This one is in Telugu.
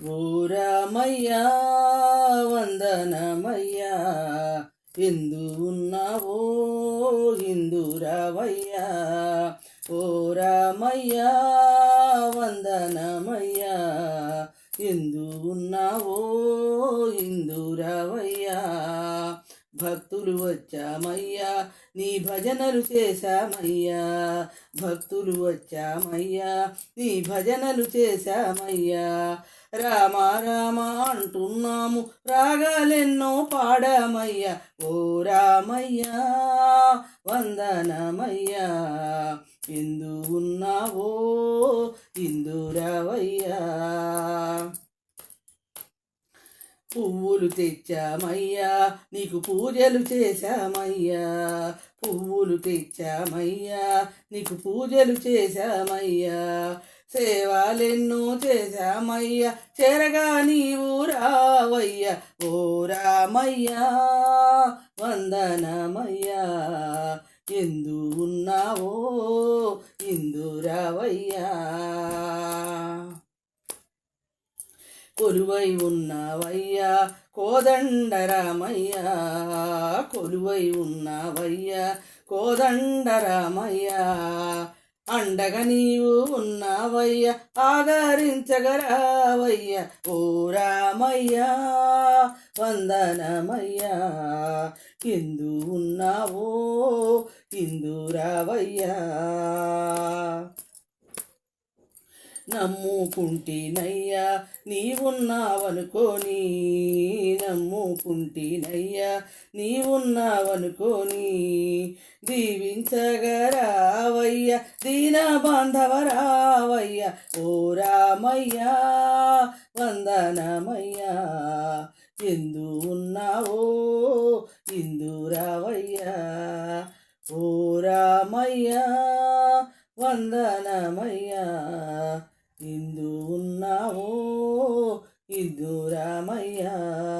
ఓ రామయ్యా వందనమయ్యా, ఎందు ఉన్నావో హిందూ రావయ్యా. ఓ రామయ్యా వందనమయ్యా, ఎందు ఉన్నావో హిందూ రావయ్యా. భక్తులు వచ్చామయ్యా, నీ భజనలు చేశామయ్యా. భక్తులు వచ్చామయ్యా, నీ భజనలు చేశామయ్యా. రామ రామ అంటున్నాము, రాగాలెన్నో పాడామయ్యా. ఓ రామయ్యా వందనమయ్యా, ఎందు ఉన్నావో ఇందు రావయ్యా. పువ్వులు తెచ్చామయ్యా, నీకు పూజలు చేశామయ్యా. పువ్వులు తెచ్చామయ్యా, నీకు పూజలు చేశామయ్యా. సేవలెన్నో చేశామయ్యా, చేరగా నీవు రావయ్యా. ఓ రామయ్యా వందనమయ్యా, ఎందు ఉన్నావో ఇందు రావయ్యా. కొలువై ఉన్నావయ్యా కోదండరామయ్యా, కొలువై ఉన్నావయ్యా కోదండరామయ్యా. అండగా నీవు ఉన్నావయ్యా, ఆదరించగరావయ్యా. ఓ రామయ్యా వందనమయ్యా, ఎందు ఉన్నావో ఇందు రావయ్యా. నమ్ముకుంటినయ్యా నీవున్నావనుకోని, నమ్ముకుంటినయ్యా నీవున్నావనుకోని. దీవించగరావయ్యా దీన బాంధవరావయ్యా. ఓ రామయ్యా వందనమయ్యా, ఎందు ఉన్నావో ఇందు రావయ్యా. ఓ రామయ్యా వందనమయ్యా, ఇందు ఉన్నావో ఇందు రామయ్యా.